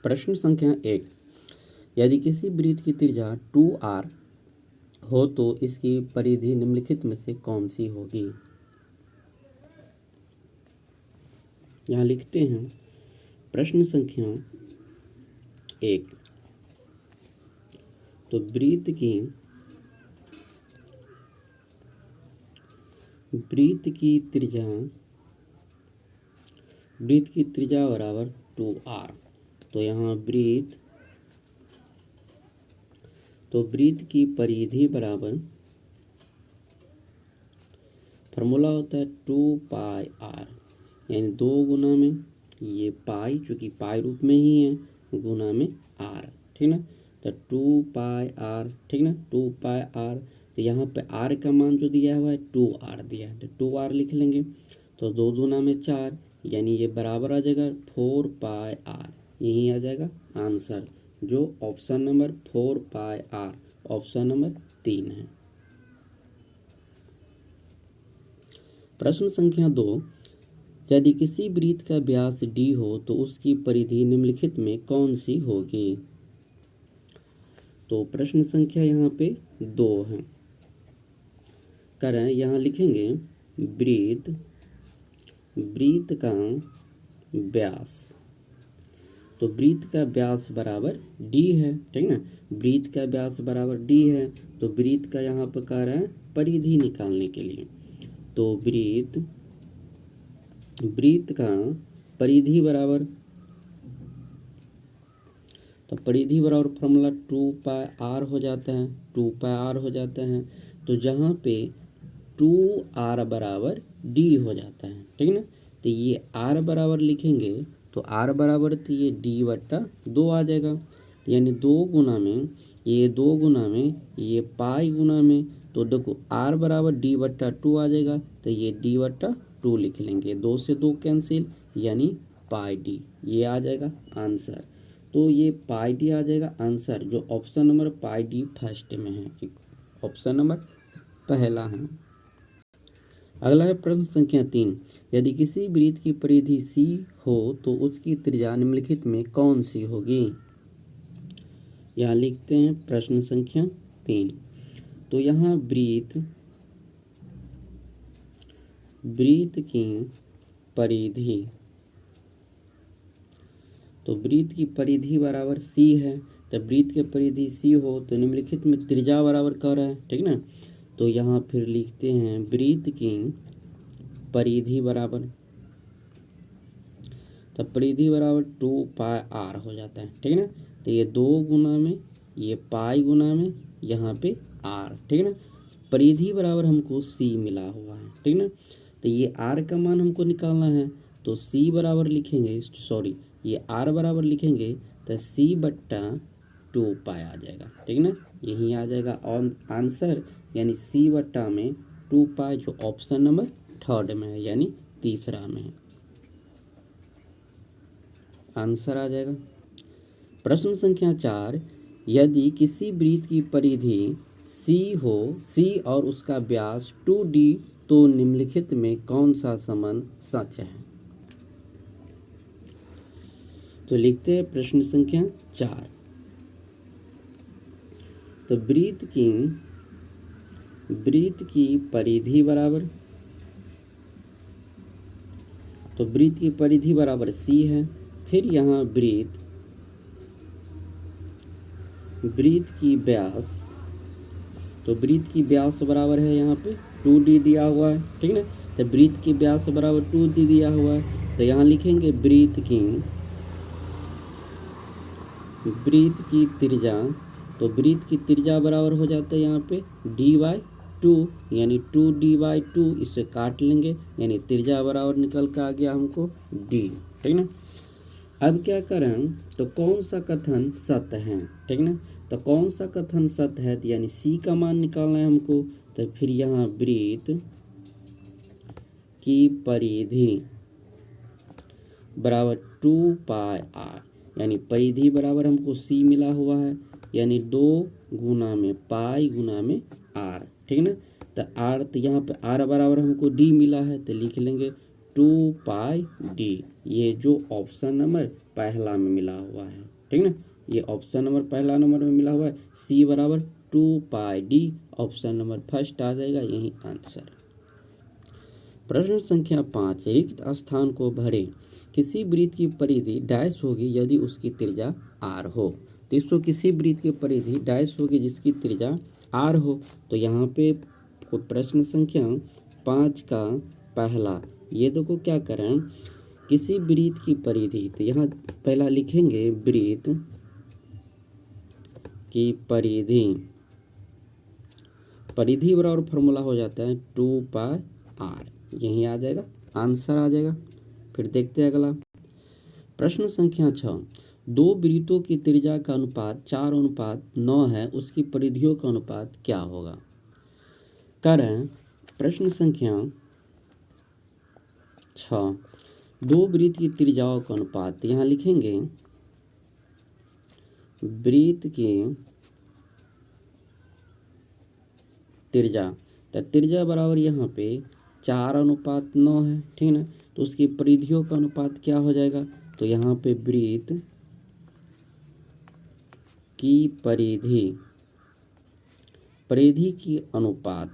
प्रश्न संख्या 1, यदि किसी वृत्त की त्रिज्या 2r हो तो इसकी परिधि निम्नलिखित में से कौन सी होगी। यहाँ लिखते हैं प्रश्न संख्या 1, तो वृत्त की त्रिज्या बराबर 2r। तो यहाँ वृत्त की परिधि बराबर फॉर्मूला होता है 2πr, यानी 2 गुना में ये पाई, चूँकि पाई रूप में ही है, गुना में r, ठीक ना। तो 2πr, ठीक ना, 2πr। तो यहाँ पे r का मान जो दिया हुआ है 2r दिया है, तो 2r लिख लेंगे। तो 2 गुना में 4, यानी ये बराबर आ जाएगा 4πr। यही आ जाएगा आंसर, जो option number 4πr, option number 3 है। प्रश्न संख्या 2, यदि किसी वृत्त का व्यास d हो तो उसकी परिधि निम्नलिखित में कौन सी होगी। तो प्रश्न संख्या यहाँ पे 2 है। करें, यहाँ लिखेंगे वृत्त का व्यास। तो वृत्त का व्यास बराबर d है, ठीक ना। वृत्त का व्यास बराबर d है, तो वृत्त का यहाँ पर कह रहा है परिधि निकालने के लिए। तो वृत्त का परिधि बराबर, तो परिधि बराबर फॉर्मूला 2πr हो जाता है, 2πr हो जाता है। तो जहाँ पे 2r बराबर d हो जाता है, ठीक ना। तो ये r बराबर लिखेंगे, तो r बराबर तो ये d/2 आ जाएगा, यानी 2 गुना में ये पाई गुना में, तो देखो r बराबर d/2 आ जाएगा, तो ये d/2 लिख लेंगे। 2 से 2 कैंसिल, यानी πd, ये आ जाएगा आंसर। तो ये πd आ जाएगा आंसर, जो ऑप्शन नंबर πd फर्स्ट में है, ऑप्शन नंबर पहला है। अगला है प्रश्न संख्या 3, यदि किसी वृत्त की परिधि c हो तो उसकी त्रिज्या निम्नलिखित में कौन सी होगी। यहाँ लिखते हैं प्रश्न संख्या 3, तो यहाँ वृत्त की परिधि, तो वृत्त की परिधि बराबर c है। तो वृत्त की परिधि c हो तो निम्नलिखित में त्रिज्या बराबर कर रहा है, ठीक ना। तो यहाँ फिर लिखते हैं वृत्त की परिधि बराबर, तो परिधि बराबर 2πr हो जाता है, ठीक ना। तो ये 2 गुना में ये पाई गुना में यहाँ पे r, ठीक ना। परिधि बराबर हमको c मिला हुआ है, ठीक ना। तो ये r का मान हमको निकालना है, तो c बराबर लिखेंगे, सॉरी ये r बराबर लिखेंगे, तो c/2π आ जाएगा, ठीक ना। यही आ जाएगा आंसर, यानी c/2 में 2π, जो ऑप्शन नंबर 3 में है, यानी तीसरा में है, आंसर आ जाएगा। प्रश्न संख्या 4, यदि किसी वृत्त की परिधि c हो, c और उसका व्यास 2d, तो निम्नलिखित में कौन सा संबंध सच है। तो लिखते हैं प्रश्न संख्या 4, तो वृत्त की परिधि बराबर, तो वृत्त की परिधि बराबर c है। फिर यहाँ वृत्त की व्यास, तो वृत्त की व्यास बराबर है यहाँ पे 2d दिया हुआ है, ठीक ना। तो वृत्त की व्यास बराबर 2d दिया हुआ है, तो यहाँ लिखेंगे वृत्त की त्रिज्या, तो वृत्त की त्रिज्या बराबर हो जाता है यहाँ पे d/2, यानी 2d/2, इससे काट लेंगे, यानी त्रिज्या बराबर निकल कर आ गया हमको d, ठीक ना। अब क्या करें, तो कौन सा कथन सत्य है, ठीक ना। तो कौन सा कथन सत्य है, तो यानी c का मान निकालना है हमको। तो फिर यहाँ वृत्त की परिधि बराबर 2πr, यानी परिधि बराबर हमको c मिला हुआ है, यानी 2 गुना में पाई गुना में r, ठीक ना। तो r, तो यहाँ पे r बराबर हमको d मिला है, तो लिख लेंगे 2πd। ये जो ऑप्शन नंबर पहला में मिला हुआ है, ठीक ना, ये ऑप्शन नंबर पहला नंबर में मिला हुआ है, c बराबर 2πd, ऑप्शन नंबर फर्स्ट आ जाएगा, यही आंसर। प्रश्न संख्या 5, रिक्त स्थान को भरे। किसी वृत्त की परिधि डैश होगी यदि उसकी त्रिज्या r हो। तो इसको किसी वृत्त की परिधि डैश होगी जिसकी त्रिज्या r हो। तो यहाँ पे प्रश्न संख्या 5 का पहला, ये देखो क्या करें, किसी वृत्त की परिधि, तो यहाँ पहला लिखेंगे वृत्त की परिधि, परिधि बराबर फॉर्मूला हो जाता है 2πr, यही आ जाएगा, आंसर आ जाएगा। फिर देखते हैं अगला प्रश्न संख्या 6, दो वृत्तों की त्रिज्या का अनुपात 4:9 है, उसकी परिधियों का अनुपात क्या होगा। करें प्रश्न संख्या 6, दो वृत्त की त्रिज्याओं का अनुपात, यहाँ लिखेंगे वृत्त की त्रिज्या, तो त्रिज्या बराबर यहाँ पे 4:9 है, ठीक ना, तो उसकी परिधियों का अनुपात क्या हो जाएगा। तो यहाँ पे वृत्त की परिधि, परिधि की अनुपात,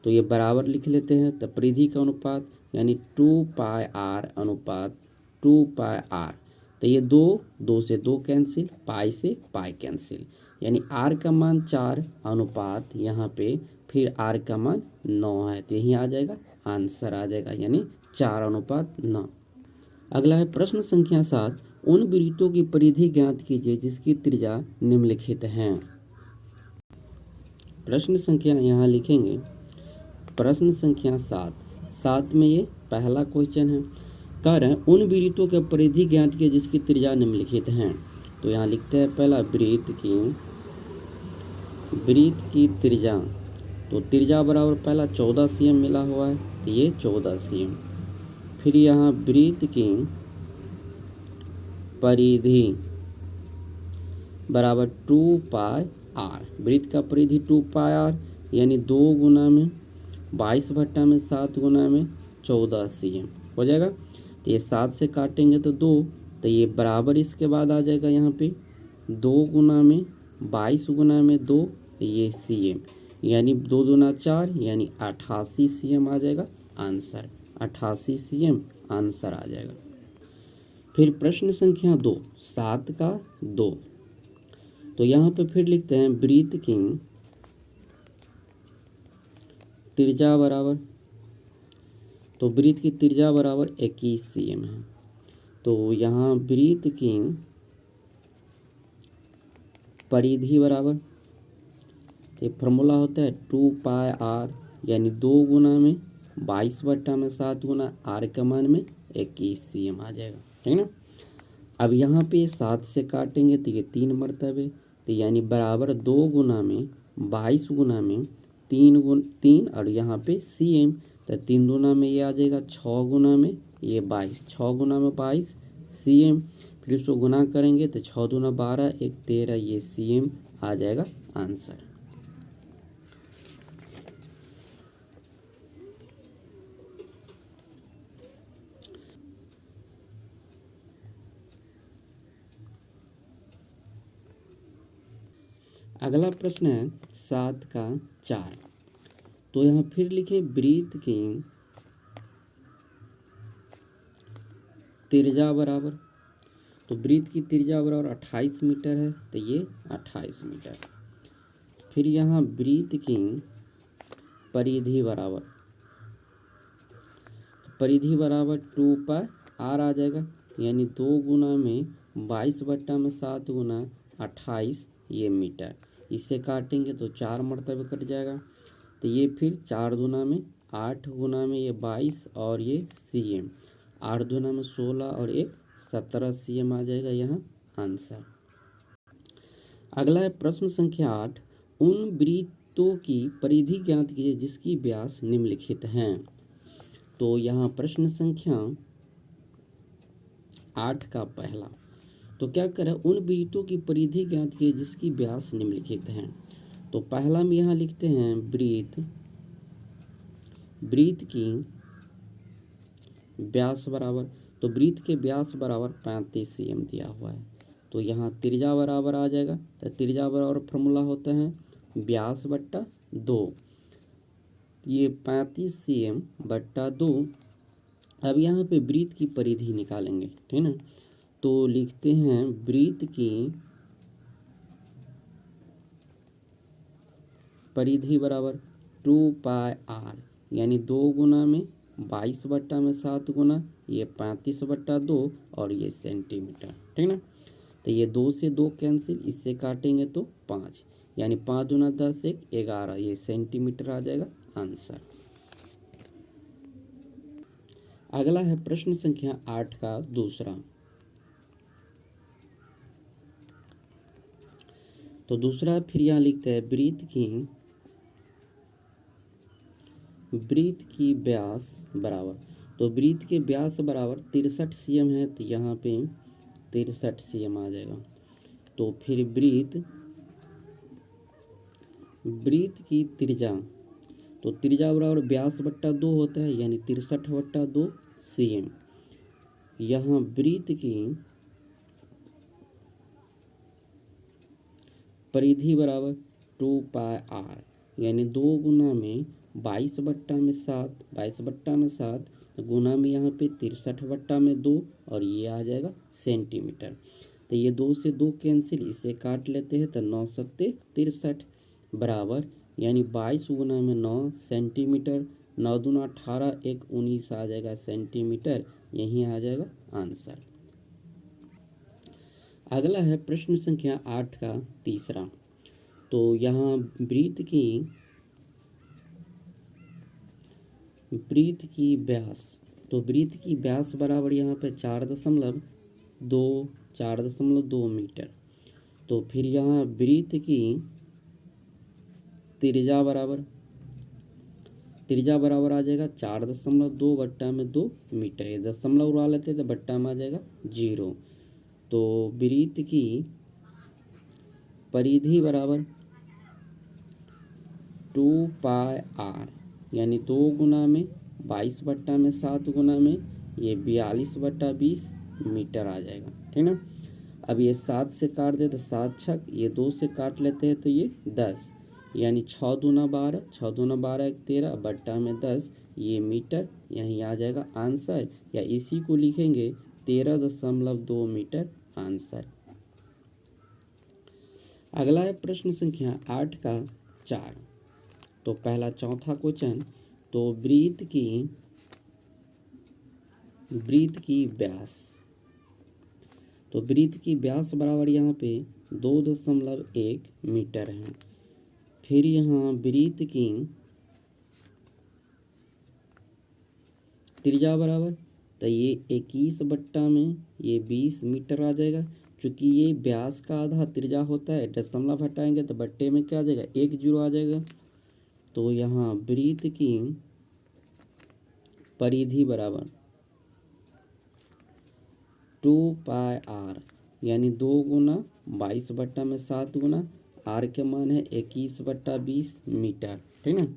तो ये बराबर लिख लेते हैं, तो परिधि का अनुपात यानी 2πr अनुपात 2πr, तो ये दो से दो कैंसिल, पाई से पाई कैंसिल, यानी r का मान 4 अनुपात यहाँ पे फिर r का मान 9 है, तो यही आ जाएगा, आंसर आ जाएगा, यानी 4:9। अगला है प्रश्न संख्या 7, उन वृत्तों की परिधि ज्ञात कीजिए जिसकी त्रिज्या निम्नलिखित है। प्रश्न संख्या यहाँ लिखेंगे प्रश्न संख्या 7 में ये पहला क्वेश्चन है, कह रहे हैं उन वृत्तों के परिधि ज्ञात कीजिए जिसकी त्रिज्या निम्नलिखित हैं। तो यहाँ लिखते हैं पहला वृत्त की त्रिज्या, तो त्रिज्या बराबर पहला 14 cm मिला हुआ है, तो ये 14 cm। फिर यहाँ वृत्त की परिधि बराबर 2πr, वृत्त का परिधि 2πr यानी 2 गुना में 22/7 गुना में 14 cm हो जाएगा। तो ये 7 से काटेंगे तो 2, तो ये बराबर इसके बाद आ जाएगा यहाँ पे 2 गुना में 22 गुना में 2, ये cm, यानी 2 दूना 4 यानी 88 cm आ जाएगा, आंसर 88 cm आंसर आ जाएगा। फिर प्रश्न संख्या 2, 7 का 2, तो यहाँ पे फिर लिखते हैं वृत्त की त्रिज्या बराबर, तो वृत्त की त्रिज्या बराबर 21 cm है, तो यहाँ वृत्त की परिधि बराबर, तो फॉर्मूला होता है 2πr यानी 2 गुना में 22/7 गुना r का मान में 21 cm आ जाएगा, ठीक ना। अब यहाँ पे 7 से काटेंगे तो ये 3 मरतबे, तो यानी बराबर 2 गुना में 22 गुना में 3 और यहाँ पे cm, तो 3 गुना में ये आ जाएगा 6 गुना में ये 22, 6 गुना में 22 cm, फिर उसको गुना करेंगे तो 6 दूना 12 1 13, ये cm आ जाएगा, आंसर। अगला प्रश्न है 7 का 4, तो यहाँ फिर लिखे वृत्त की त्रिज्या बराबर, तो वृत्त की त्रिज्या बराबर 28 मीटर है, तो ये 28 मीटर। फिर यहाँ वृत्त की परिधि बराबर, परिधि बराबर 2πr आ जाएगा, यानी 2 गुना में 22/7 गुना 28 ये मीटर, इससे काटेंगे तो 4 मरतबे कट जाएगा, तो ये फिर 4 दूना में 8 गुना में ये 22 और ये cm, 8 दूना में 16 और 1 17 cm आ जाएगा, यहाँ आंसर। अगला है प्रश्न संख्या 8, उन वृत्तों की परिधि ज्ञात कीजिए जिसकी व्यास निम्नलिखित हैं। तो यहाँ प्रश्न संख्या 8 का पहला, तो क्या करें, उन वृत्तों की परिधि ज्ञात कीजिए जिसकी व्यास निम्नलिखित हैं। तो पहला में यहाँ लिखते हैं वृत्त की व्यास बराबर, तो वृत्त के व्यास बराबर 35 cm दिया हुआ है। तो यहाँ त्रिज्या बराबर आ जाएगा, तो त्रिज्या बराबर फॉर्मूला होता है व्यास बट्टा 2, ये 35 cm बट्टा 2। अब यहाँ पे वृत्त की परिधि निकालेंगे, ठीक ना। तो लिखते हैं वृत्त की परिधि बराबर 2πr, यानी 2 गुना में 22 बट्टा में 7 गुना, ये 35 बट्टा 2 और ये सेंटीमीटर, ठीक ना। तो ये 2 से 2 कैंसिल, इससे काटेंगे तो 5, यानी 5 दूना 10 1 11, ये सेंटीमीटर आ जाएगा आंसर। अगला है प्रश्न संख्या 8 का दूसरा। तो दूसरा फिर यहाँ लिखते हैं वृत्त की व्यास बराबर, तो वृत्त के व्यास बराबर 63 cm है, तो यहाँ पे 63 cm आ जाएगा। तो फिर वृत्त की त्रिज्या, तो त्रिज्या बराबर व्यास बट्टा 2 होता है, यानी 63 बट्टा 2 cm। यहाँ वृत्त की परिधि बराबर 2πr, यानी 2 गुना में 22 बट्टा में 7, 22 बट्टा में 7 गुना में यहाँ पे 63 बट्टा में 2 और ये आ जाएगा सेंटीमीटर। तो ये 2 से 2 कैंसिल, इसे काट लेते हैं, तो 9 सत्ते 63 बराबर, यानी 22 गुना में 9 सेंटीमीटर, 9 दूना 18 1 19 आ जाएगा सेंटीमीटर, यही आ जाएगा आंसर। अगला है प्रश्न संख्या 8 का तीसरा। तो यहाँ वृत्त की व्यास, तो वृत्त की व्यास बराबर यहाँ पे 4.2 मीटर। तो फिर यहाँ वृत्त की त्रिज्या बराबर आ जाएगा 4.2 बट्टा में 2 मीटर, ये दशमलव उड़ा लेते हैं तो बट्टा में आ जाएगा 0। तो वृत्त की परिधि बराबर 2πr, यानी 2 गुना में 22 बट्टा में 7 गुना में ये 42 बट्टा 20 मीटर आ जाएगा, ठीक ना। अब ये 7 से काट दे तो 7 छक, ये 2 से काट लेते हैं तो ये 10, यानी 6 दूना 12, 6 दूना 12 1 13 बट्टा में 10, ये मीटर, यहीं आ जाएगा आंसर, या इसी को लिखेंगे 13.2 मीटर आंसर। अगला है प्रश्न संख्या 8 का 4। तो पहला चौथा क्वेश्चन, तो वृत्त की व्यास, तो वृत्त की व्यास बराबर यहाँ पे 2.1 मीटर है। फिर यहाँ वृत्त की त्रिज्या बराबर, तो ये 21 बट्टा में ये 20 मीटर आ जाएगा। चूँकि ये व्यास का आधा त्रिज्या होता है, दशमलव हटाएंगे तो बट्टे में क्या आ जाएगा 1 0 आ जाएगा। तो यहाँ वृत्त की परिधि बराबर 2πr, यानी 2 गुना 22 बट्टा में 7 गुना, r के मान है 21 बट्टा 20 मीटर, ठीक ना।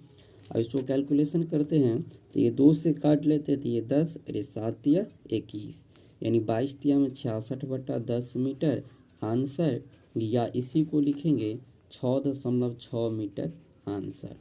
अब इसको कैलकुलेशन करते हैं, तो ये 2 से काट लेते हैं तो ये 10, अरे 7 या 21, यानी 22 तिया में 66 बट्टा 10 मीटर आंसर, या इसी को लिखेंगे 6.6 मीटर आंसर।